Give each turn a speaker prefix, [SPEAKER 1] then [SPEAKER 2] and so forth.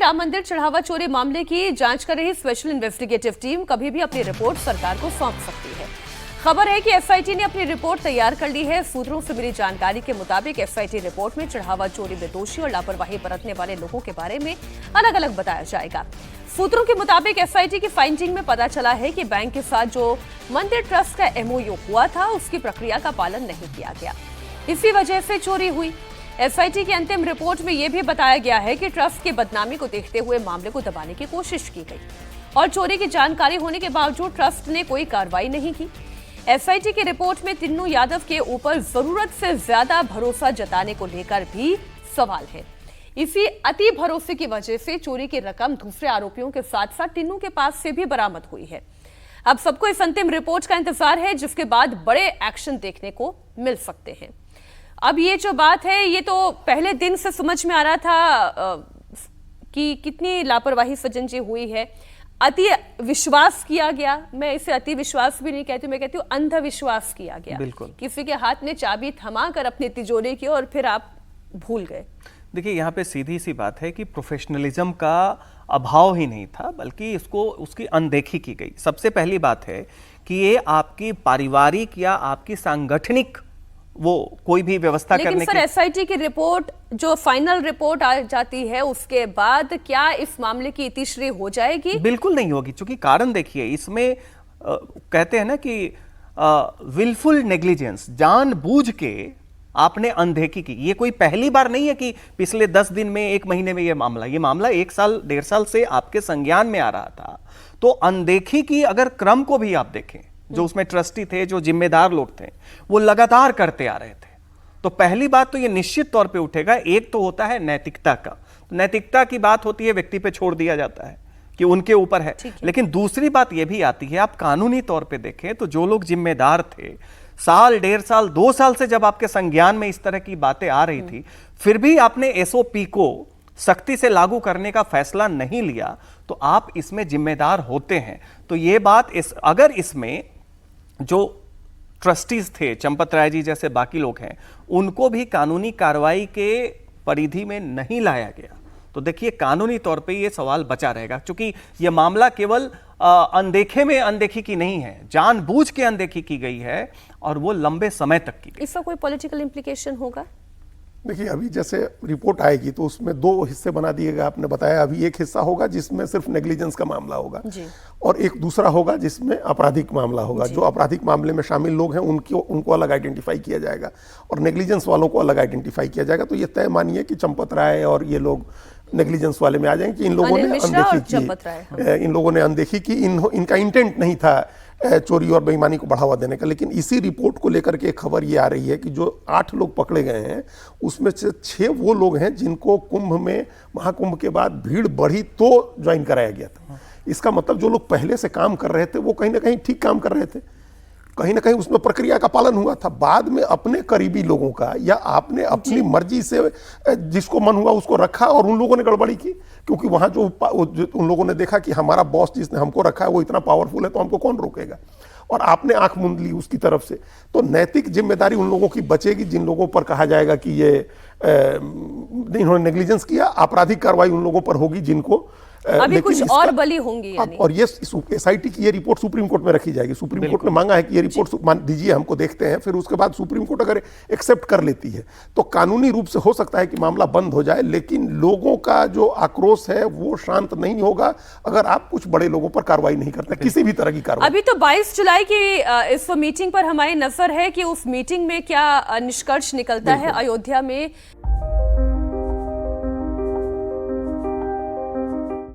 [SPEAKER 1] राम मंदिर चढ़ावा चोरी मामले की जांच कर रही स्पेशल इन्वेस्टिगेटिव टीम कभी भी अपनी रिपोर्ट सरकार को सौंप सकती है। खबर है कि एसआईटी ने अपनी रिपोर्ट तैयार कर ली है। सूत्रों से मिली जानकारी के मुताबिक एसआईटी रिपोर्ट में चढ़ावा चोरी में दोषी और लापरवाही बरतने वाले लोगों के बारे में अलग अलग बताया जाएगा। सूत्रों के मुताबिक एसआईटी की फाइंडिंग में पता चला है कि बैंक के साथ जो मंदिर ट्रस्ट का एमओयू हुआ था उसकी प्रक्रिया का पालन नहीं किया गया, इसी वजह से चोरी हुई। एसआईटी की अंतिम रिपोर्ट में यह भी बताया गया है कि ट्रस्ट की बदनामी को देखते हुए मामले को दबाने की कोशिश की गई और चोरी की जानकारी होने के बावजूद ट्रस्ट ने कोई कार्रवाई नहीं की। एसआईटी की रिपोर्ट में तिन्नू यादव के ऊपर जरूरत से ज्यादा भरोसा जताने को लेकर भी सवाल है। इसी अति भरोसे की वजह से चोरी की रकम दूसरे आरोपियों के साथ साथ तिन्नू के पास से भी बरामद हुई है। अब सबको इस अंतिम रिपोर्ट का इंतजार है, जिसके बाद बड़े एक्शन देखने को मिल सकते हैं। अब ये जो बात है, ये तो पहले दिन से समझ में आ रहा था कि कितनी लापरवाही सज्जन जी हुई है। अति विश्वास किया गया, मैं इसे अति विश्वास भी नहीं कहती, मैं कहती हूँ अंधविश्वास किया गया।
[SPEAKER 2] बिल्कुल।
[SPEAKER 1] किसी के हाथ में चाबी थमा कर अपनी तिजोरी की और फिर आप भूल गए।
[SPEAKER 2] देखिए, यहाँ पे सीधी सी बात है कि प्रोफेशनलिज्म का अभाव ही नहीं था, बल्कि इसको उसकी अनदेखी की गई। सबसे पहली बात है कि ये आपकी पारिवारिक या आपकी सांगठनिक वो कोई भी व्यवस्था करने की।
[SPEAKER 1] लेकिन सर, एसआईटी की रिपोर्ट जो फाइनल रिपोर्ट आ जाती है उसके बाद क्या इस मामले की इतिश्री हो जाएगी?
[SPEAKER 2] बिल्कुल नहीं होगी, क्योंकि कारण देखिए, इसमें कहते हैं ना कि विलफुल नेग्लिजेंस, जानबूझ के आपने अनदेखी की। ये कोई पहली बार नहीं है कि पिछले 10 दिन में, 1 महीने में ये मामला 1 साल 1.5 साल से आपके संज्ञान में आ रहा था। तो अनदेखी की अगर क्रम को भी आप देखें, जो उसमें ट्रस्टी थे, जो जिम्मेदार लोग थे, वो लगातार करते आ रहे थे। तो पहली बात तो ये निश्चित तौर पे उठेगा। एक तो होता है नैतिकता का, नैतिकता की बात होती है, व्यक्ति पे छोड़ दिया जाता है कि उनके ऊपर है। लेकिन दूसरी बात ये भी आती है, आप कानूनी तौर पे देखें तो जो लोग जिम्मेदार थे, साल 1.5 साल 2 साल से जब आपके संज्ञान में इस तरह की बातें आ रही थी, फिर भी आपने एसओपी को सख्ती से लागू करने का फैसला नहीं लिया, तो आप इसमें जिम्मेदार होते हैं। तो ये बात अगर इसमें जो ट्रस्टीज थे, चंपत राय जी जैसे बाकी लोग हैं, उनको भी कानूनी कार्रवाई के परिधि में नहीं लाया गया, तो देखिए कानूनी तौर पे ये सवाल बचा रहेगा। क्योंकि ये मामला केवल अनदेखे में अनदेखी की नहीं है, जानबूझ के अनदेखी की गई है और वो लंबे समय तक की गई।
[SPEAKER 1] इसका कोई पॉलिटिकल इंप्लीकेशन होगा?
[SPEAKER 3] देखिए, अभी जैसे रिपोर्ट आएगी तो उसमें 2 हिस्से बना दिए गए। आपने बताया, अभी एक हिस्सा होगा जिसमें सिर्फ नेग्लिजेंस का मामला होगा और एक दूसरा होगा जिसमें आपराधिक मामला होगा। जो आपराधिक मामले में शामिल लोग हैं उनको अलग आइडेंटिफाई किया जाएगा और नेग्लिजेंस वालों को अलग आइडेंटिफाई किया जाएगा। तो ये तय मानिए कि चंपत राय और ये लोग नेग्लिजेंस वाले में आ जाएंगे कि इन लोगों ने अनदेखी की, इन लोगों ने अनदेखी की, इनका इंटेंट नहीं था चोरी और बेईमानी को बढ़ावा देने का। लेकिन इसी रिपोर्ट को लेकर के खबर ये आ रही है कि जो 8 लोग पकड़े गए हैं उसमें से 6 वो लोग हैं जिनको कुंभ में, महाकुंभ के बाद भीड़ बढ़ी तो ज्वाइन कराया गया था। इसका मतलब जो लोग पहले से काम कर रहे थे वो कहीं ना कहीं ठीक काम कर रहे थे, कहीं ना कहीं उसमें प्रक्रिया का पालन हुआ था। बाद में अपने करीबी लोगों का या आपने अपनी मर्जी से जिसको मन हुआ उसको रखा और उन लोगों ने गड़बड़ी की, क्योंकि वहां जो उन लोगों ने देखा कि हमारा बॉस जिसने हमको रखा है वो इतना पावरफुल है तो हमको कौन रोकेगा, और आपने आंख मूंद ली उसकी तरफ से। तो नैतिक जिम्मेदारी उन लोगों की बचेगी जिन लोगों पर कहा जाएगा कि ये इन्होंने नेग्लिजेंस किया। आपराधिक कार्रवाई उन लोगों पर होगी जिनको
[SPEAKER 1] अभी कुछ और बली होंगी यानी।
[SPEAKER 3] और ये एसआईटी की ये रिपोर्ट सुप्रीम कोर्ट में रखी जाएगी। सुप्रीम कोर्ट ने मांगा है कि ये रिपोर्ट दीजिए हमको, देखते हैं। फिर उसके बाद सुप्रीम कोर्ट अगर एक्सेप्ट कर लेती है तो कानूनी रूप से हो सकता है कि मामला बंद हो जाए। लेकिन लोगों का जो आक्रोश है वो शांत नहीं होगा अगर आप कुछ बड़े लोगों पर कार्रवाई नहीं करते, किसी भी तरह की कार्रवाई।
[SPEAKER 1] अभी तो 22 जुलाई की इस मीटिंग पर हमारी नजर है कि उस मीटिंग में क्या निष्कर्ष निकलता है। अयोध्या में